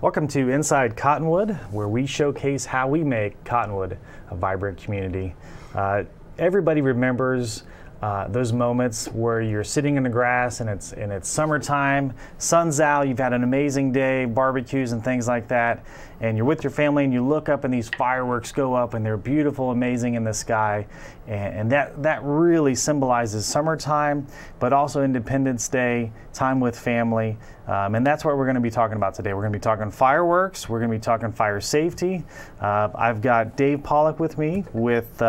Welcome to Inside Cottonwood, where we showcase how we make Cottonwood a vibrant community. Everybody remembers those moments where you're sitting in the grass and it's summertime, sun's out, you've had an amazing day, barbecues and things like that, and you're with your family and you look up and these fireworks go up and they're beautiful, amazing in the sky, and that really symbolizes summertime, but also Independence Day, time with family, and that's what we're going to be talking about today. We're going to be talking fireworks, we're going to be talking fire safety. I've got Dave Pollock with me with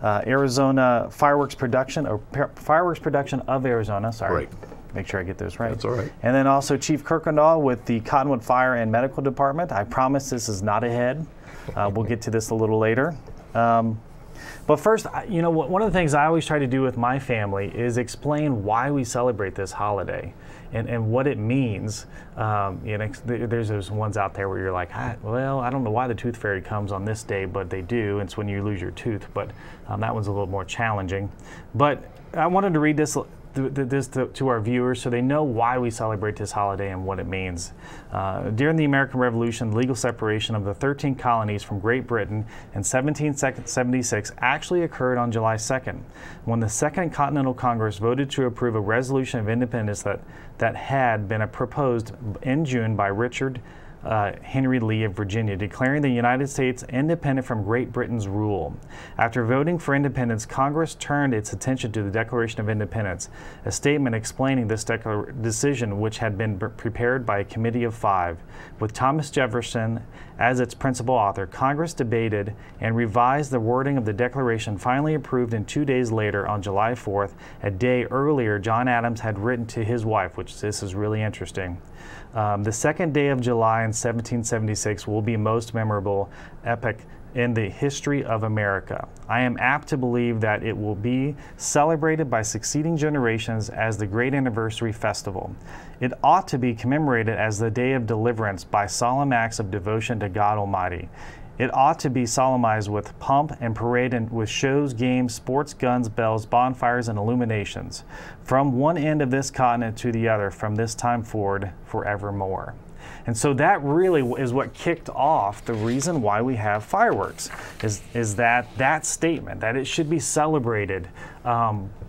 Arizona Fireworks Production, or Fireworks Production of Arizona, sorry. Right. Make sure I get those right. That's all right. And then also Chief Kuykendall with the Cottonwood Fire and Medical Department. I promise this is not ahead. We'll get to this a little later. But first, you know, one of the things I always try to do with my family is explain why we celebrate this holiday and what it means. You know, there's those ones out there where you're like, well, I don't know why the tooth fairy comes on this day, but they do. It's when you lose your tooth, but that one's a little more challenging. But I wanted to read this to our viewers so they know why we celebrate this holiday and what it means. During the American Revolution, the legal separation of the 13 colonies from Great Britain in 1776 actually occurred on July 2nd, when the Second Continental Congress voted to approve a resolution of independence that had been proposed in June by Richard Henry Lee of Virginia, declaring the United States independent from Great Britain's rule. After voting for independence, Congress turned its attention to the Declaration of Independence, a statement explaining this decision, which had been prepared by a committee of 5. With Thomas Jefferson as its principal author, Congress debated and revised the wording of the Declaration, finally approved, and 2 days later, on July 4th, a day earlier, John Adams had written to his wife, which this is really interesting. The second day of July in 1776 will be most memorable epoch in the history of America. I am apt to believe that it will be celebrated by succeeding generations as the great anniversary festival. It ought to be commemorated as the day of deliverance by solemn acts of devotion to God Almighty. It ought to be solemnized with pomp and parade and with shows, games, sports, guns, bells, bonfires, and illuminations, from one end of this continent to the other, from this time forward, forevermore. And so that really is what kicked off the reason why we have fireworks, is that statement, that it should be celebrated.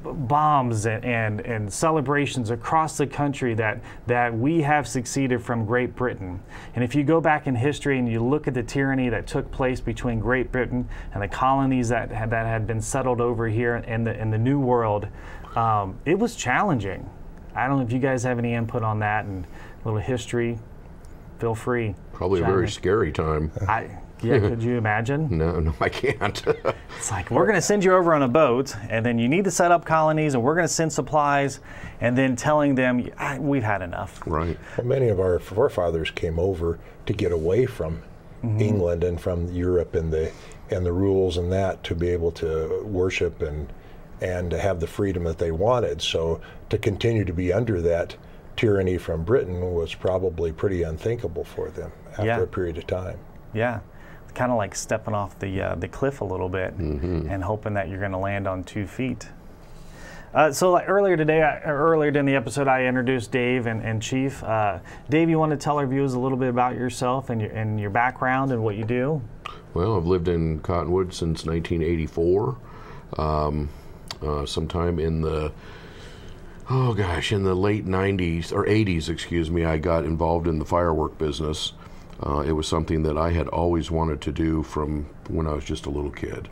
Bombs and celebrations across the country that we have succeeded from Great Britain. And if you go back in history and you look at the tyranny that took place between Great Britain and the colonies that had been settled over here in the New World, it was challenging. I don't know if you guys have any input on that and a little history. Feel free. Probably a very scary time. Yeah, could you imagine? No, I can't. It's like, we're going to send you over on a boat, and then you need to set up colonies, and we're going to send supplies, and then telling them, we've had enough. Right. Well, many of our forefathers came over to get away from England and from Europe and the rules and that, to be able to worship and to have the freedom that they wanted. So to continue to be under that tyranny from Britain was probably pretty unthinkable for them after a period of time. Yeah. Kind of like stepping off the cliff a little bit and hoping that you're going to land on 2 feet. So like earlier in the episode, I introduced Dave and Chief. Dave, you want to tell our viewers a little bit about yourself and your background and what you do? Well, I've lived in Cottonwood since 1984. Sometime in the in the late 90s or 80s, excuse me, I got involved in the firework business. It was something that I had always wanted to do from when I was just a little kid.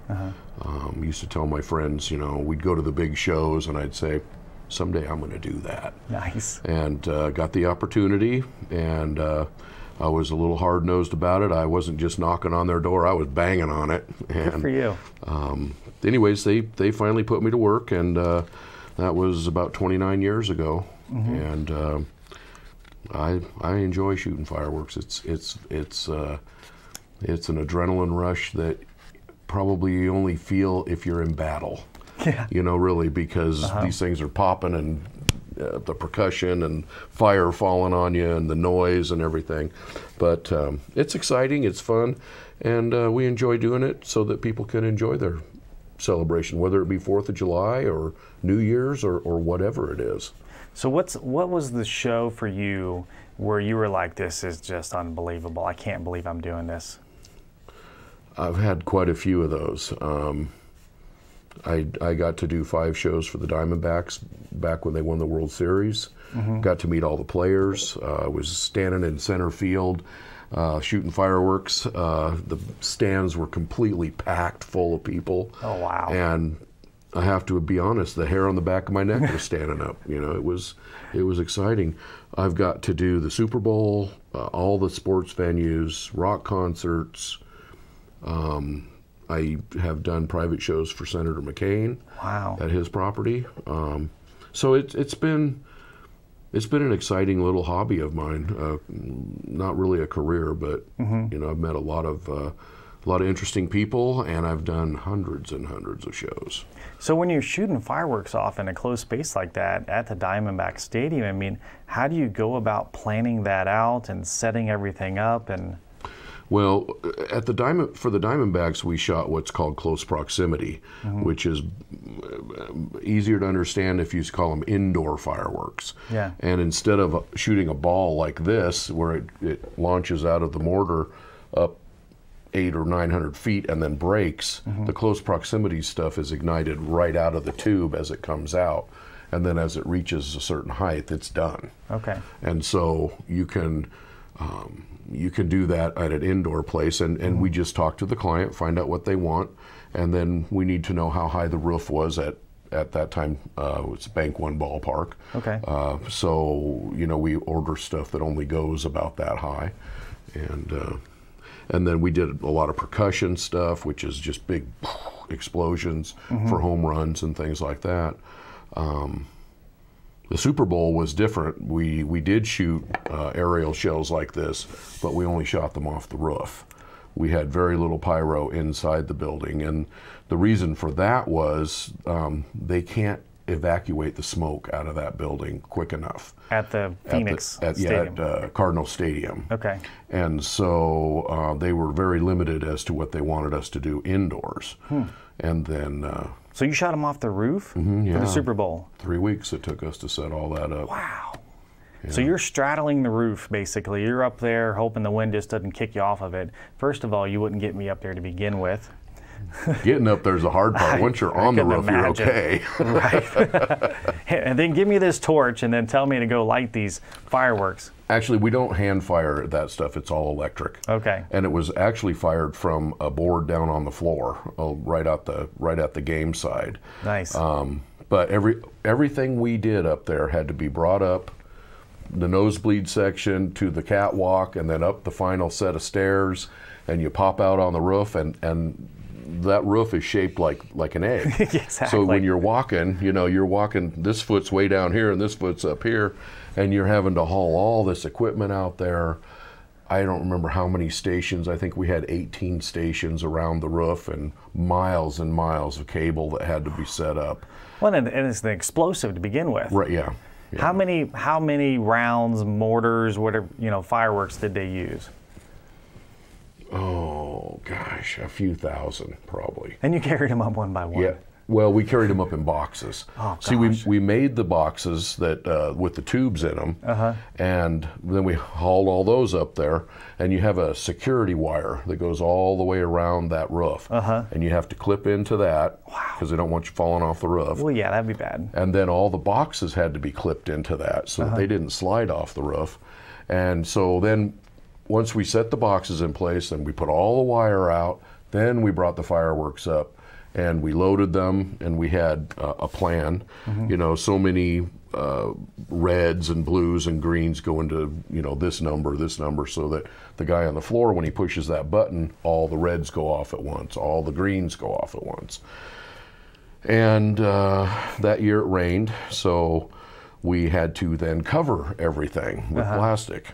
Used to tell my friends, you know, we'd go to the big shows and I'd say, someday I'm going to do that. Nice. And got the opportunity, and I was a little hard-nosed about it. I wasn't just knocking on their door, I was banging on it. And, good for you. Anyways, they finally put me to work, and that was about 29 years ago. And I enjoy shooting fireworks. It's an adrenaline rush that probably you only feel if you're in battle. Yeah. You know, really, because these things are popping, and the percussion and fire falling on you and the noise and everything. But it's exciting, it's fun, and we enjoy doing it so that people can enjoy their celebration, whether it be 4th of July or New Year's or whatever it is. So what was the show for you where you were like, this is just unbelievable, I can't believe I'm doing this? I've had quite a few of those. I got to do 5 shows for the Diamondbacks back when they won the World Series. Got to meet all the players. I was standing in center field shooting fireworks. The stands were completely packed full of people. Oh, wow. And I have to be honest, the hair on the back of my neck was standing up. You know, it was exciting. I've got to do the Super Bowl, all the sports venues, rock concerts. I have done private shows for Senator McCain. Wow. At his property. So it's been an exciting little hobby of mine. Not really a career, but you know, I've met a lot of interesting people, and I've done hundreds and hundreds of shows. So when you're shooting fireworks off in a closed space like that at the Diamondback Stadium, I mean, how do you go about planning that out and setting everything up? And well, for the Diamondbacks, we shot what's called close proximity, which is easier to understand if you call them indoor fireworks. Yeah. And instead of shooting a ball like this, where it launches out of the mortar up 800 or 900 feet and then breaks, the close proximity stuff is ignited right out of the tube as it comes out. And then as it reaches a certain height, it's done. Okay. And so you can do that at an indoor place, and we just talk to the client, find out what they want, and then we need to know how high the roof was at that time. It's Bank One ballpark. Okay. So you know, we order stuff that only goes about that high, and then we did a lot of percussion stuff, which is just big explosions for home runs and things like that. The Super Bowl was different. We did shoot aerial shells like this, but we only shot them off the roof. We had very little pyro inside the building, and the reason for that was they can't evacuate the smoke out of that building quick enough. At the Phoenix Stadium? Yeah, at Cardinal Stadium. Okay. And so they were very limited as to what they wanted us to do indoors. And then... so you shot them off the roof for the Super Bowl? 3 weeks it took us to set all that up. Wow. Yeah. So you're straddling the roof, basically. You're up there hoping the wind just doesn't kick you off of it. First of all, you wouldn't get me up there to begin with. Getting up there's the hard part. Once you're on the roof, you're okay. Right. And then give me this torch and then tell me to go light these fireworks. Actually, we don't hand fire that stuff. It's all electric. Okay. And it was actually fired from a board down on the floor, right at the game side. Nice. But everything we did up there had to be brought up the nosebleed section to the catwalk, and then up the final set of stairs, and you pop out on the roof, and that roof is shaped like an egg. Exactly. So when you're walking, you know, you're walking, this foot's way down here and this foot's up here, and you're having to haul all this equipment out there. I don't remember how many stations. I think we had 18 stations around the roof, and miles of cable that had to be set up. Well, and it's the explosive to begin with. Right, yeah. Yeah. How many rounds, mortars, whatever, you know, fireworks did they use? Oh gosh, a few thousand probably. And you carried them up one by one. Yeah. Well, we carried them up in boxes. Oh, see, we made the boxes that with the tubes in them, and then we hauled all those up there. And you have a security wire that goes all the way around that roof, and you have to clip into that because they don't want you falling off the roof. Well, yeah, that'd be bad. And then all the boxes had to be clipped into that so that they didn't slide off the roof. And so then, once we set the boxes in place, then we put all the wire out. Then we brought the fireworks up. And we loaded them, and we had a plan. You know, so many reds and blues and greens go into, you know, this number, so that the guy on the floor, when he pushes that button, all the reds go off at once, all the greens go off at once. And that year it rained, so we had to then cover everything with plastic.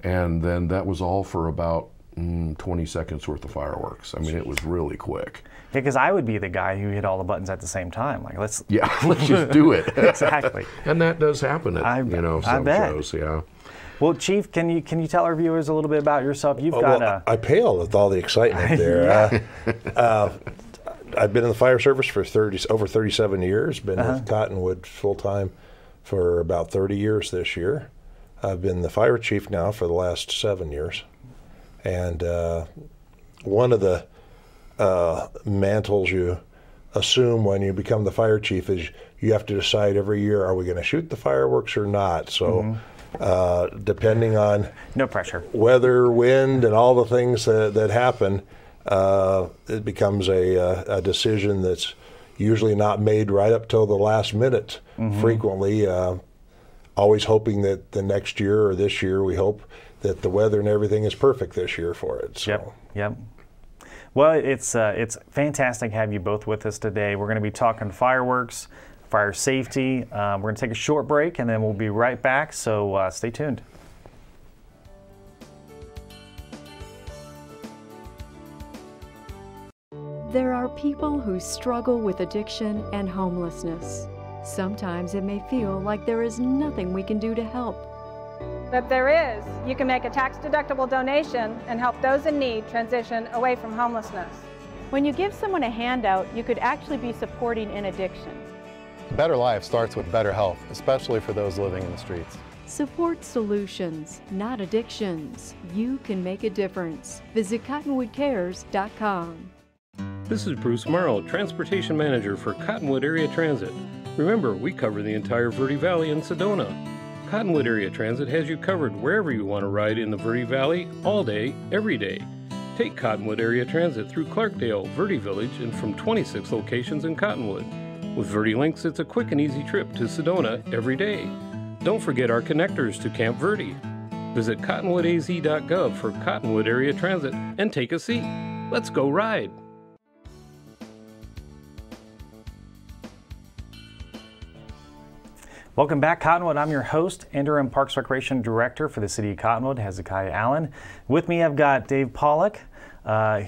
And then that was all for about 20 seconds worth of fireworks. I mean, it was really quick. Yeah, because I would be the guy who hit all the buttons at the same time. Like, let's just do it. Exactly. And that does happen at some shows. Yeah. Well, Chief, can you tell our viewers a little bit about yourself? You've got I pale with all the excitement there. I've been in the fire service for over 37 years. Been with Cottonwood full time for about 30 years this year. I've been the fire chief now for the last 7 years. And one of the mantles you assume when you become the fire chief is you have to decide every year, are we going to shoot the fireworks or not? So depending on no pressure, weather, wind, and all the things that happen, it becomes a decision that's usually not made right up till the last minute. Frequently, always hoping that the next year or this year, we hope that the weather and everything is perfect this year for it. So. Yep. Well, it's fantastic to have you both with us today. We're going to be talking fireworks, fire safety. We're going to take a short break, and then we'll be right back, so stay tuned. There are people who struggle with addiction and homelessness. Sometimes it may feel like there is nothing we can do to help. But there is. You can make a tax-deductible donation and help those in need transition away from homelessness. When you give someone a handout, you could actually be supporting an addiction. A better life starts with better health, especially for those living in the streets. Support solutions, not addictions. You can make a difference. Visit cottonwoodcares.com. This is Bruce Morrow, Transportation Manager for Cottonwood Area Transit. Remember, we cover the entire Verde Valley and Sedona. Cottonwood Area Transit has you covered wherever you want to ride in the Verde Valley, all day, every day. Take Cottonwood Area Transit through Clarkdale, Verde Village, and from 26 locations in Cottonwood. With Verde Links, it's a quick and easy trip to Sedona every day. Don't forget our connectors to Camp Verde. Visit cottonwoodaz.gov for Cottonwood Area Transit and take a seat. Let's go ride. Welcome back, Cottonwood. I'm your host, Interim Parks Recreation Director for the City of Cottonwood, Hezekiah Allen. With me, I've got Dave Pollock,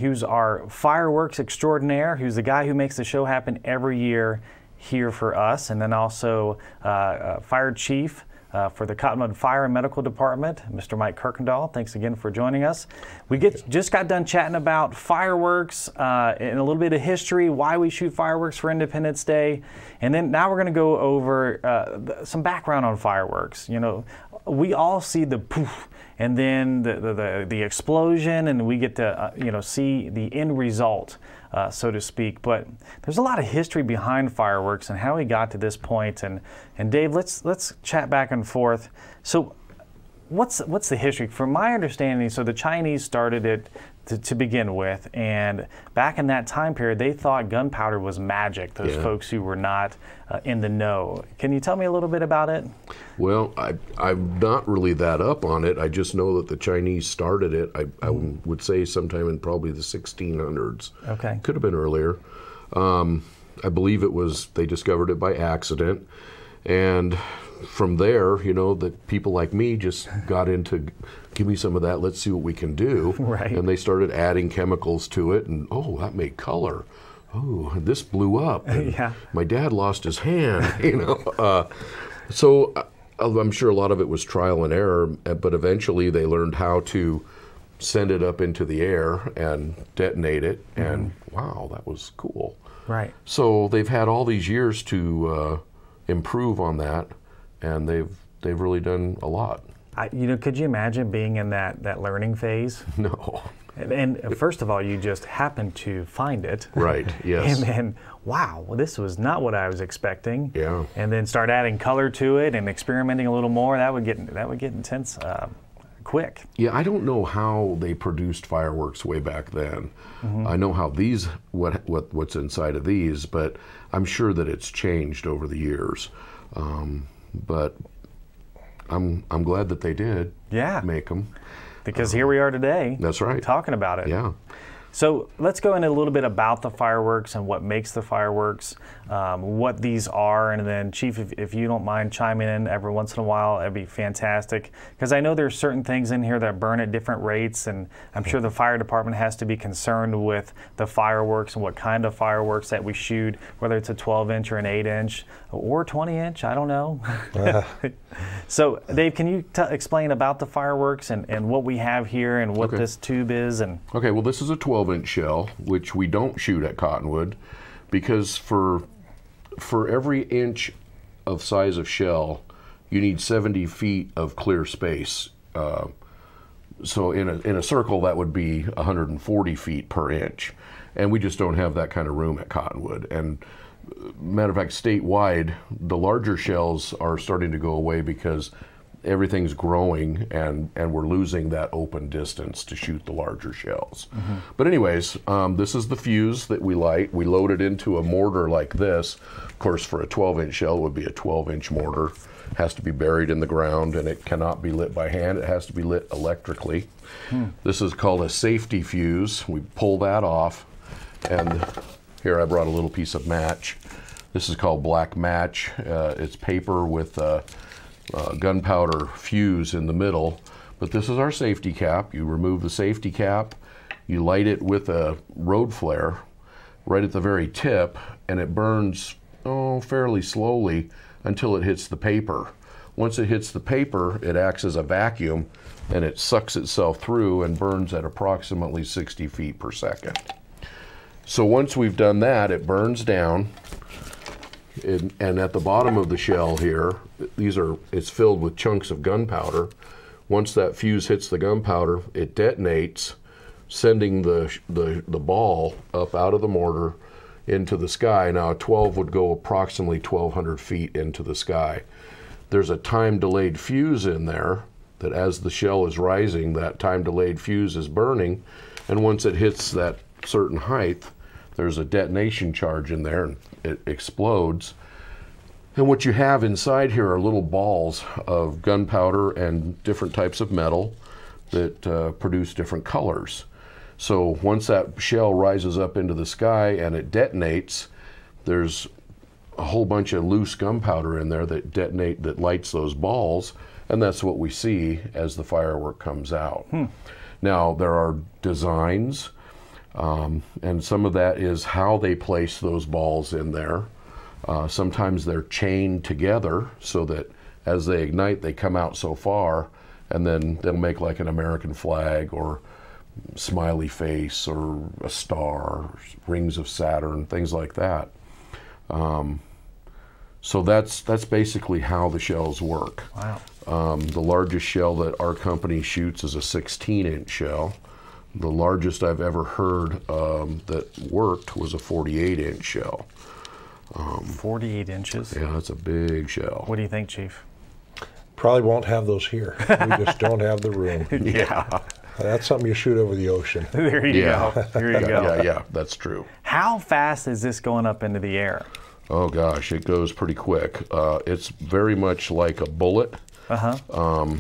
who's our fireworks extraordinaire, who's the guy who makes the show happen every year here for us, and then also Fire Chief for the Cottonwood Fire and Medical Department, Mr. Mike Kuykendall. Thanks again for joining us. We just got done chatting about fireworks and a little bit of history, why we shoot fireworks for Independence Day, and then now we're going to go over some background on fireworks. You know, we all see the poof and then the explosion, and we get to see the end result, so to speak. But there's a lot of history behind fireworks and how we got to this point. And Dave, let's chat back and forth. So, what's the history? From my understanding, so the Chinese started it to begin with, and back in that time period, they thought gunpowder was magic. Those folks who were not in the know. Can you tell me a little bit about it? Well, I'm not really that up on it. I just know that the Chinese started it. I would say sometime in probably the 1600s. Okay. Could have been earlier. I believe they discovered it by accident, and from there, that people like me just got into, give me some of that, let's see what we can do. Right. And they started adding chemicals to it, and that made color. Oh, this blew up. Yeah. My dad lost his hand, So I'm sure a lot of it was trial and error, but eventually they learned how to send it up into the air and detonate it, and wow, that was cool. Right. So they've had all these years to improve on that, and they've really done a lot. Could you imagine being in that learning phase? No. And first of all, you just happened to find it. Right, yes. And then, wow, well, this was not what I was expecting. Yeah. And then start adding color to it and experimenting a little more. That would get intense quick. Yeah, I don't know how they produced fireworks way back then. I know how what's inside of these, but I'm sure that it's changed over the years. But I'm glad that they did make them. Because here we are today. That's right. Talking about it. Yeah. So let's go into a little bit about the fireworks and what makes the fireworks, what these are, and then Chief, if you don't mind chiming in every once in a while, that'd be fantastic. Because I know there's certain things in here that burn at different rates, and I'm sure the fire department has to be concerned with the fireworks and what kind of fireworks that we shoot, whether it's a 12-inch or an 8-inch or 20-inch, I don't know. So Dave, can you explain about the fireworks and what we have here and what this tube is? Okay, well, this is a 12-inch shell, which we don't shoot at Cottonwood, because for every inch of size of shell, you need 70 feet of clear space. So in a circle, that would be 140 feet per inch. And we just don't have that kind of room at Cottonwood. And matter of fact, statewide, the larger shells are starting to go away because everything's growing and we're losing that open distance to shoot the larger shells. But anyways, this is the fuse that we light. We load it into a mortar like this. Of course, for a 12-inch shell, it would be a 12-inch mortar. It has to be buried in the ground, and it cannot be lit by hand. It has to be lit electrically. This is called a safety fuse. We pull that off, and here I brought a little piece of match. This is called black match. It's paper with gunpowder fuse in the middle, but this is our safety cap. You remove the safety cap, you light it with a road flare right at the very tip, and it burns fairly slowly until it hits the paper. Once it hits the paper, it acts as a vacuum and it sucks itself through and burns at approximately 60 feet per second. So once we've done that, it burns down. And at the bottom of the shell here, it's filled with chunks of gunpowder. Once that fuse hits the gunpowder, it detonates, sending the ball up out of the mortar into the sky. Now a 12 would go approximately 1,200 feet into the sky. There's a time-delayed fuse in there that as the shell is rising, that time-delayed fuse is burning, and once it hits that certain height, there's a detonation charge in there and it explodes. And what you have inside here are little balls of gunpowder and different types of metal that produce different colors. So once that shell rises up into the sky and it detonates, there's a whole bunch of loose gunpowder in there that lights those balls, and that's what we see as the firework comes out. Now there are designs, and some of that is how they place those balls in there. Sometimes they're chained together so that as they ignite, they come out so far, and then they'll make like an American flag or smiley face or a star, rings of Saturn, things like that. So that's basically how the shells work. Wow. The largest shell that our company shoots is a 16-inch shell. The largest I've ever heard that worked was a 48-inch shell. 48 inches? Yeah, that's a big shell. What do you think, Chief? Probably won't have those here. We just don't have the room. Yeah. That's something you shoot over the ocean. There you go. There you go. Yeah, that's true. How fast is this going up into the air? Oh gosh, it goes pretty quick. It's very much like a bullet. I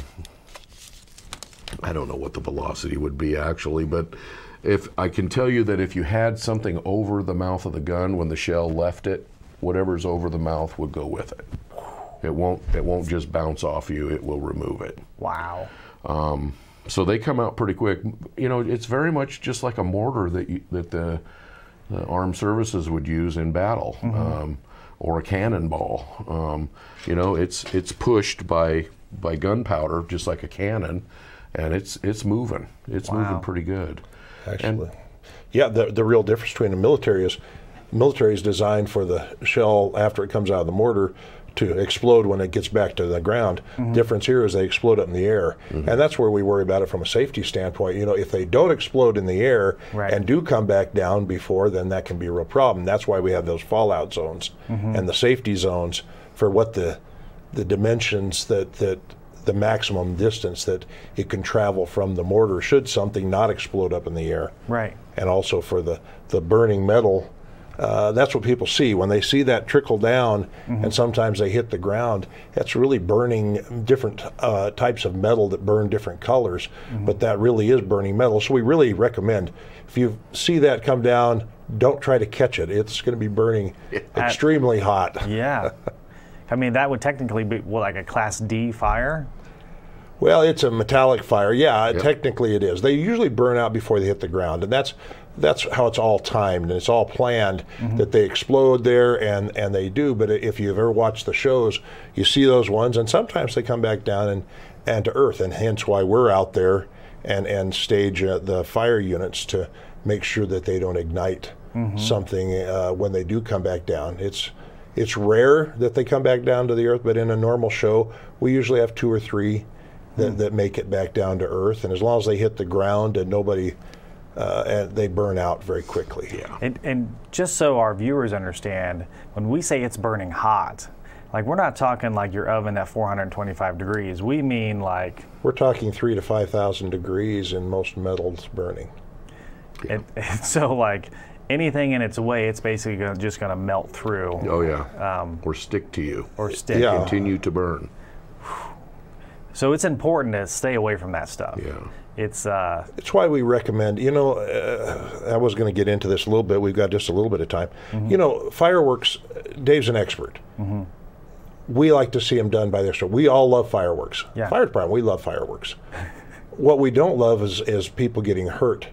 don't know what the velocity would be actually, but if I can tell you that if you had something over the mouth of the gun when the shell left it, whatever's over the mouth would go with it. It won't just bounce off you, it will remove it. Wow. So they come out pretty quick. You know, it's very much just like a mortar that the armed services would use in battle, or a cannonball. You know, it's pushed by gunpowder just like a cannon, and it's moving. It's moving pretty good. Actually, yeah. The real difference between the military is designed for the shell after it comes out of the mortar to explode when it gets back to the ground. Difference here is they explode up in the air, and that's where we worry about it from a safety standpoint. You know, if they don't explode in the air and do come back down before, then that can be a real problem. That's why we have those fallout zones and the safety zones for what the dimensions that the maximum distance that it can travel from the mortar should something not explode up in the air. Right. And also for the burning metal. That's what people see when they see that trickle down, and sometimes they hit the ground. That's really burning different types of metal that burn different colors, but that really is burning metal. So we really recommend, if you see that come down, don't try to catch it. It's going to be burning extremely hot. Yeah. I mean, that would technically be like a Class D fire? Well, it's a metallic fire. Yeah, technically it is. They usually burn out before they hit the ground, and that's how it's all timed and it's all planned, that they explode there, and they do. But if you've ever watched the shows, you see those ones, and sometimes they come back down and to earth, and hence why we're out there and stage the fire units to make sure that they don't ignite something when they do come back down. It's rare that they come back down to the earth, but in a normal show, we usually have 2 or 3 that make it back down to earth. And as long as they hit the ground and nobody, and they burn out very quickly. Yeah. And just so our viewers understand, when we say it's burning hot, like we're not talking like your oven at 425 degrees. We mean like... We're talking 3,000 to 5,000 degrees in most metals burning. Yeah. And so like anything in its way, it's basically just going to melt through. Oh yeah. Or stick to you. Or stick. Yeah. Continue to burn. So it's important to stay away from that stuff. Yeah. It's why we recommend, you know, I was going to get into this a little bit. We've got just a little bit of time. You know, fireworks, Dave's an expert. We like to see them done by their store. We all love fireworks. Yeah. Fire department, we love fireworks. What we don't love is people getting hurt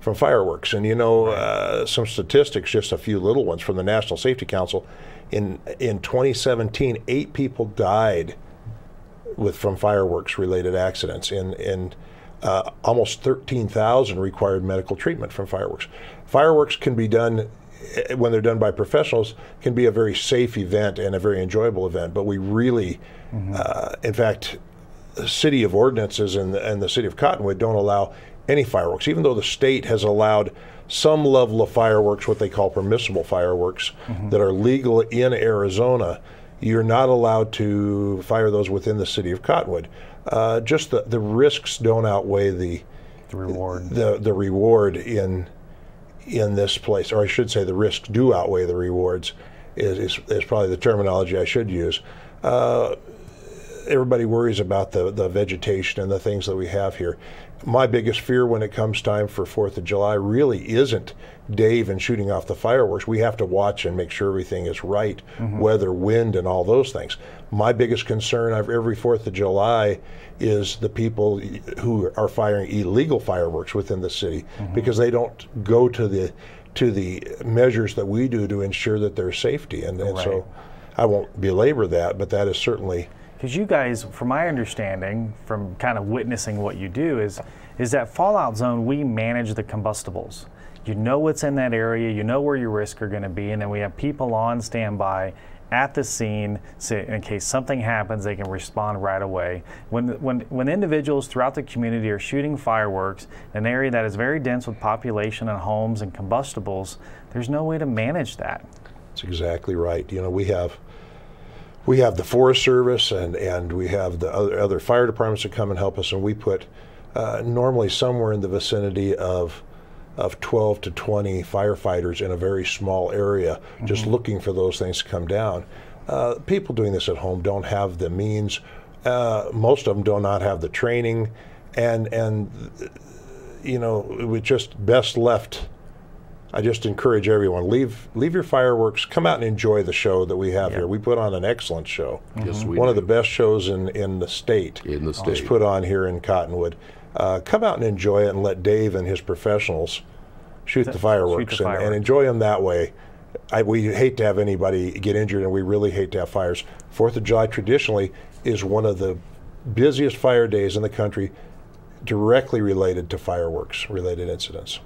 from fireworks. And you know, some statistics, just a few little ones from the National Safety Council. In 2017, 8 people died from fireworks related accidents. In almost 13,000 required medical treatment from fireworks. Fireworks can be done, when they're done by professionals, can be a very safe event and a very enjoyable event. But we really, in fact, the city of ordinances and the city of Cottonwood don't allow any fireworks, even though the state has allowed some level of fireworks, what they call permissible fireworks, that are legal in Arizona. You're not allowed to fire those within the city of Cottonwood. Just the risks don't outweigh the reward. The reward in this place, or I should say, the risks do outweigh the rewards. Is probably the terminology I should use. Everybody worries about the vegetation and the things that we have here. My biggest fear when it comes time for 4th of July really isn't Dave and shooting off the fireworks. We have to watch and make sure everything is right, weather, wind, and all those things. My biggest concern every 4th of July is the people who are firing illegal fireworks within the city, because they don't go to the measures that we do to ensure that there's safety. And so I won't belabor that, but that is certainly... Because you guys, from my understanding, from kind of witnessing what you do, is that fallout zone, we manage the combustibles. You know what's in that area, you know where your risks are going to be, and then we have people on standby at the scene, so in case something happens, they can respond right away. When individuals throughout the community are shooting fireworks in an area that is very dense with population and homes and combustibles, there's no way to manage that. That's exactly right. You know, we have the Forest Service and we have the other fire departments that come and help us, and we put normally somewhere in the vicinity of 12 to 20 firefighters in a very small area, just looking for those things to come down. People doing this at home don't have the means. Most of them do not have the training, and you know, we just best left. I just encourage everyone, leave your fireworks, come out and enjoy the show that we have here. We put on an excellent show. Yes, we One do. of the best shows in the state. In the is state. put on here in Cottonwood. Come out and enjoy it, and let Dave and his professionals shoot the fireworks, and enjoy them that way. We hate to have anybody get injured, and we really hate to have fires. 4th of July traditionally is one of the busiest fire days in the country, directly related to fireworks related incidents.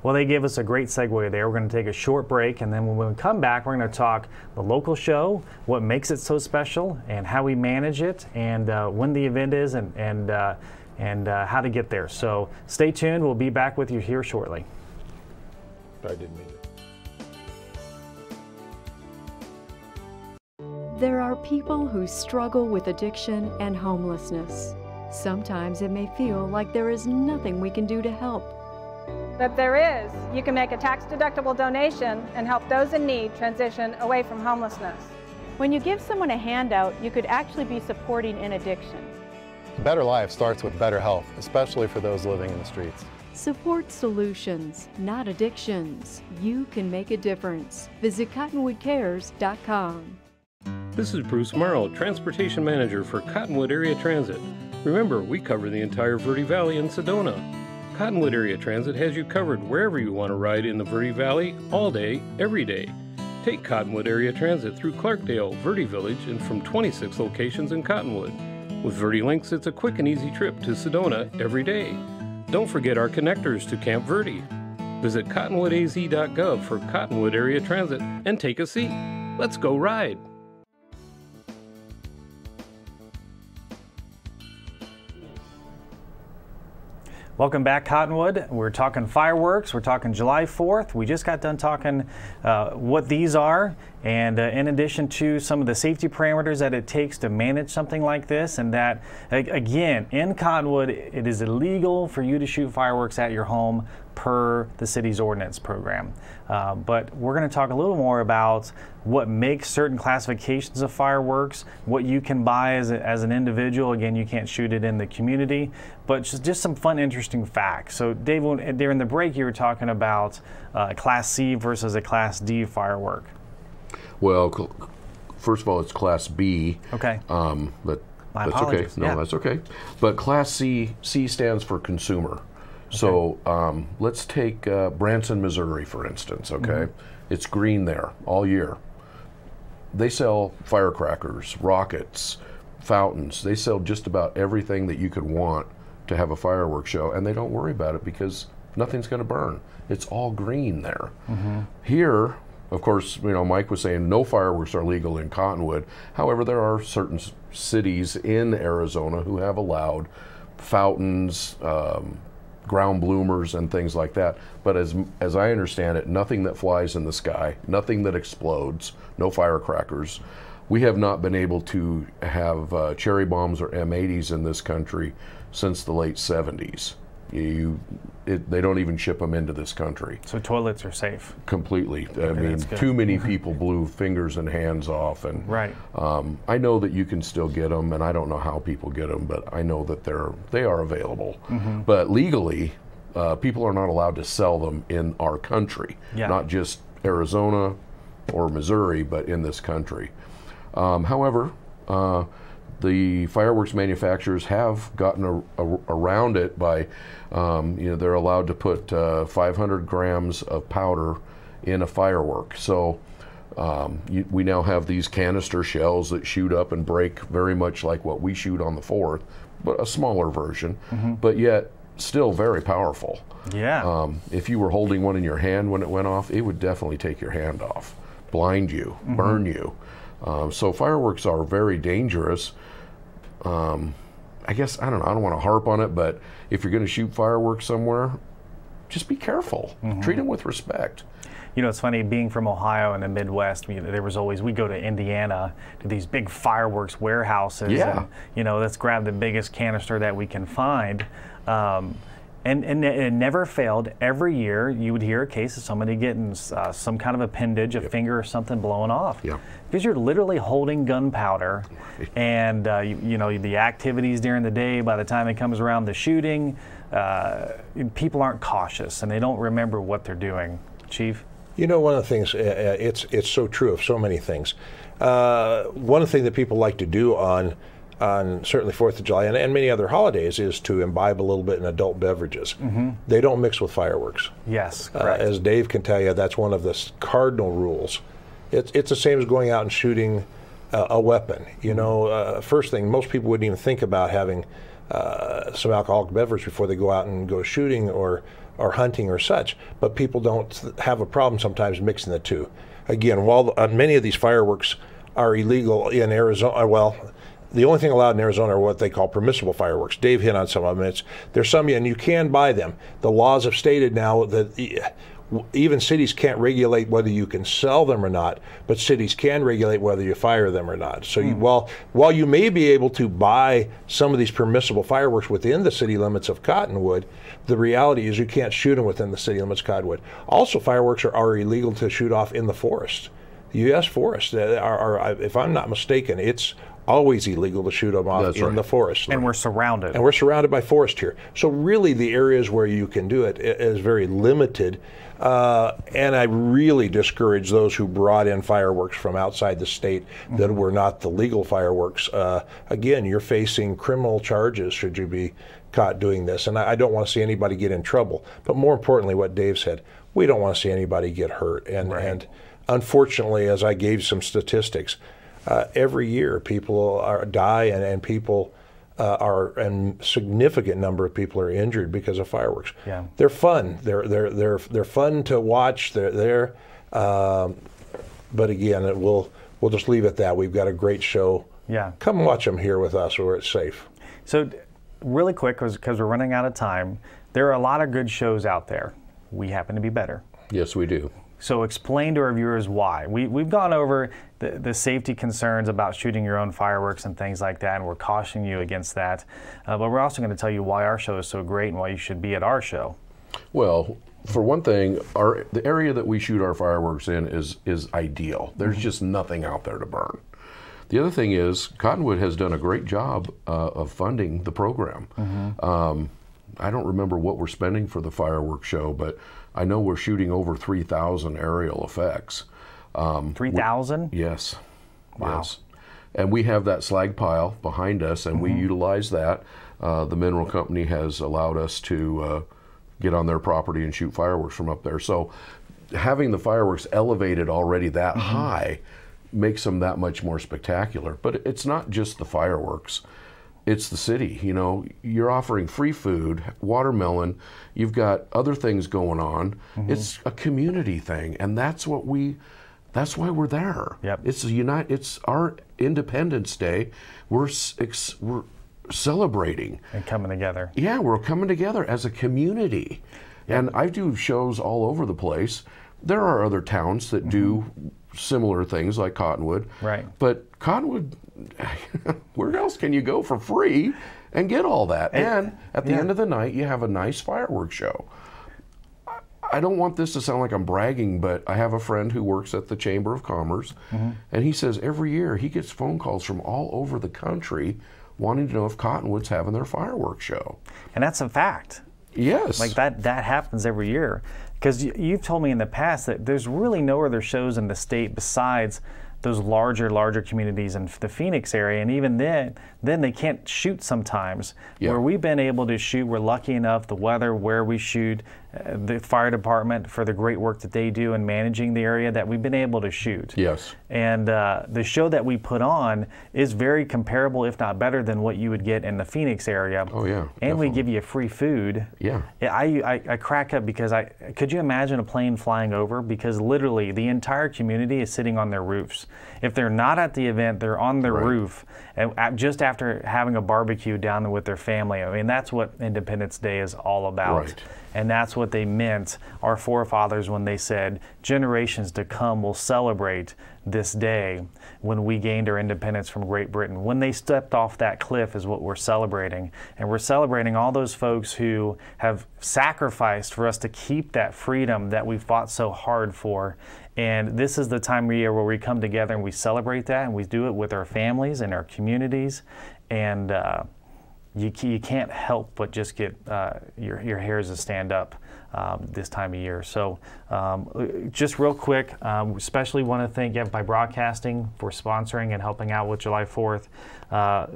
Well, they gave us a great segue there. We're going to take a short break, and then when we come back, we're going to talk the local show, what makes it so special, and how we manage it, and when the event is, and how to get there. So stay tuned. We'll be back with you here shortly. I didn't mean it. There are people who struggle with addiction and homelessness. Sometimes it may feel like there is nothing we can do to help. But there is. You can make a tax-deductible donation and help those in need transition away from homelessness. When you give someone a handout, you could actually be supporting an addiction. A better life starts with better health, especially for those living in the streets. Support solutions, not addictions. You can make a difference. Visit cottonwoodcares.com. This is Bruce Morrow, Transportation Manager for Cottonwood Area Transit. Remember, we cover the entire Verde Valley and Sedona. Cottonwood Area Transit has you covered wherever you want to ride in the Verde Valley, all day, every day. Take Cottonwood Area Transit through Clarkdale, Verde Village, and from 26 locations in Cottonwood. With Verde Links, it's a quick and easy trip to Sedona every day. Don't forget our connectors to Camp Verde. Visit cottonwoodaz.gov for Cottonwood Area Transit and take a seat. Let's go ride. Welcome back, Cottonwood. We're talking fireworks. We're talking July 4th. We just got done talking what these are, and in addition to some of the safety parameters that it takes to manage something like this, and that, again, in Cottonwood, it is illegal for you to shoot fireworks at your home per the city's ordinance program. But we're going to talk a little more about what makes certain classifications of fireworks, what you can buy as an individual. Again, you can't shoot it in the community, but just some fun, interesting facts. So Dave, during the break, you were talking about Class C versus a Class D firework. Well, first of all, it's Class B. Okay. But My that's apologies. okay. No, Yeah. That's okay. But Class C stands for consumer. Okay. So let's take Branson, Missouri, for instance. Okay, it's green there all year. They sell firecrackers, rockets, fountains. They sell just about everything that you could want to have a fireworks show, and they don't worry about it because nothing's going to burn. It's all green there. Here, of course, Mike was saying no fireworks are legal in Cottonwood. However, there are certain cities in Arizona who have allowed fountains, ground bloomers, and things like that. But as I understand it, nothing that flies in the sky, nothing that explodes, no firecrackers. We have not been able to have cherry bombs or M80s in this country since the late 70s. They don't even ship them into this country. So toilets are safe. Completely. I Okay, mean, that's good. too many people blew fingers and hands off. And Right. I know that you can still get them, and I don't know how people get them, but I know that they are available. But legally, people are not allowed to sell them in our country, not just Arizona or Missouri, but in this country. However, the fireworks manufacturers have gotten around it by, they're allowed to put 500 grams of powder in a firework. So we now have these canister shells that shoot up and break very much like what we shoot on the 4th, but a smaller version, but yet still very powerful. Yeah. If you were holding one in your hand when it went off, it would definitely take your hand off, blind you, burn you. So fireworks are very dangerous. I guess, I don't want to harp on it, but if you're going to shoot fireworks somewhere, just be careful. Treat them with respect. It's funny, being from Ohio and the Midwest, there was always, we go to Indiana to these big fireworks warehouses. Yeah. And, let's grab the biggest canister that we can find. And it never failed. Every year you would hear a case of somebody getting some kind of appendage, a finger or something blowing off. Yeah. Because you're literally holding gunpowder, and the activities during the day, by the time it comes around the shooting, people aren't cautious and they don't remember what they're doing. Chief? One of the things, it's so true of so many things. One thing that people like to do on certainly 4th of July and many other holidays is to imbibe a little bit in adult beverages. They don't mix with fireworks. Yes, correct. As Dave can tell you, that's one of the cardinal rules. It's the same as going out and shooting a weapon. First thing, most people wouldn't even think about having some alcoholic beverage before they go out and go shooting or hunting or such. But people don't have a problem sometimes mixing the two. Again, while many of these fireworks are illegal in Arizona, the only thing allowed in Arizona are what they call permissible fireworks. Dave hit on some of them. There's some, and you can buy them. The laws have stated now that even cities can't regulate whether you can sell them or not, but cities can regulate whether you fire them or not. So while you may be able to buy some of these permissible fireworks within the city limits of Cottonwood, the reality is you can't shoot them within the city limits of Cottonwood. Also, fireworks are illegal to shoot off in the forest. The U.S. forest, if I'm not mistaken, it's always illegal to shoot them off in the forest. And we're surrounded. And we're surrounded by forest here. So really the areas where you can do it is very limited. And I really discourage those who brought in fireworks from outside the state that were not the legal fireworks. Again, you're facing criminal charges should you be caught doing this. And I don't want to see anybody get in trouble. But more importantly, what Dave said, we don't want to see anybody get hurt. And unfortunately, as I gave some statistics, every year people die and people and significant number of people are injured because of fireworks. Yeah. They're fun. They're fun to watch. but again, we'll just leave it at that. We've got a great show. Yeah. Come watch them here with us where it's safe. So really quick, because we're running out of time, there are a lot of good shows out there. We happen to be better. Yes, we do. So explain to our viewers why. We've gone over the safety concerns about shooting your own fireworks and things like that, and we're cautioning you against that. But we're also going to tell you why our show is so great and why you should be at our show. Well, for one thing, the area that we shoot our fireworks in is ideal. There's just nothing out there to burn. The other thing is, Cottonwood has done a great job of funding the program. I don't remember what we're spending for the fireworks show, but I know we're shooting over 3,000 aerial effects. 3,000? Yes. Wow. Yes. And we have that slag pile behind us, and we utilize that. The mineral company has allowed us to get on their property and shoot fireworks from up there. So having the fireworks elevated already that high makes them that much more spectacular. But it's not just the fireworks. It's the city. You know, you're offering free food, watermelon, you've got other things going on. It's a community thing, and that's why we're there. Yep. It's our Independence Day. We're celebrating And coming together. Yeah, we're coming together as a community. And I do shows all over the place. There are other towns that do similar things like Cottonwood. Right. But Cottonwood, where else can you go for free and get all that? And at the end of the night, you have a nice fireworks show. I don't want this to sound like I'm bragging, but I have a friend who works at the Chamber of Commerce, and he says every year he gets phone calls from all over the country wanting to know if Cottonwood's having their fireworks show. And that's a fact. Yes. Like that happens every year. Because you've told me in the past that there's really no other shows in the state besides those larger communities in the Phoenix area, and even then they can't shoot sometimes. Yeah. Where we've been able to shoot, we're lucky enough, the weather, where we shoot, the fire department for the great work that they do in managing the area, that we've been able to shoot. Yes. And the show that we put on is very comparable, if not better, than what you would get in the Phoenix area. Oh yeah. And we definitely. give you free food. Yeah. I crack up because could you imagine a plane flying over? Because literally the entire community is sitting on their roofs. If they're not at the event, they're on their roof, and just after having a barbecue down there with their family. I mean, that's what Independence Day is all about. Right. And that's what they meant, our forefathers, when they said, generations to come will celebrate this day when we gained our independence from Great Britain. When they stepped off that cliff is what we're celebrating. And we're celebrating all those folks who have sacrificed for us to keep that freedom that we fought so hard for. And this is the time of year where we come together and we celebrate that, and we do it with our families and our communities. And you can't help but just get your hairs to stand up this time of year. So just real quick, especially want to thank Amplify Broadcasting for sponsoring and helping out with July 4th.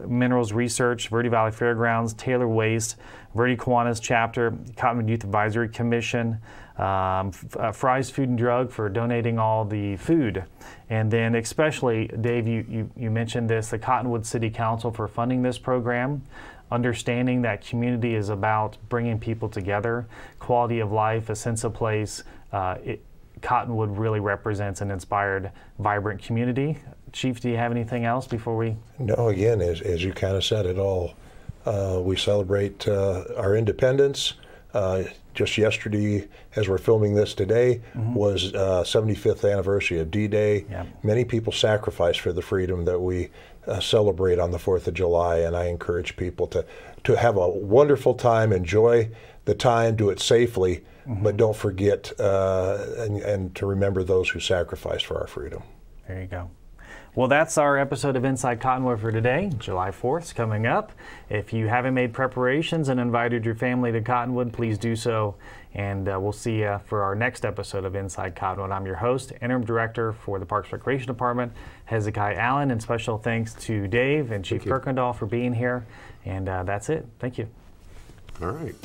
Minerals Research, Verde Valley Fairgrounds, Taylor Waste, Verde Kiwanis Chapter, Cottonwood Youth Advisory Commission, Fry's Food and Drug for donating all the food. And then especially, Dave, you mentioned this, the Cottonwood City Council for funding this program. Understanding that community is about bringing people together, quality of life, a sense of place. Cottonwood really represents an inspired, vibrant community. Chief, do you have anything else before we? No, again, as you kind of said it all, we celebrate our independence. Just yesterday, as we're filming this today, was 75th anniversary of D-Day. Yeah. Many people sacrificed for the freedom that we celebrate on the 4th of July, and I encourage people to have a wonderful time, enjoy the time, do it safely, but don't forget and to remember those who sacrificed for our freedom. There you go. Well, that's our episode of Inside Cottonwood for today. July 4th is coming up. If you haven't made preparations and invited your family to Cottonwood, please do so. And we'll see you for our next episode of Inside Cottonwood. I'm your host, Interim Director for the Parks Recreation Department, Hezekiah Allen. And special thanks to Dave and Chief Kuykendall for being here. And that's it. Thank you. All right.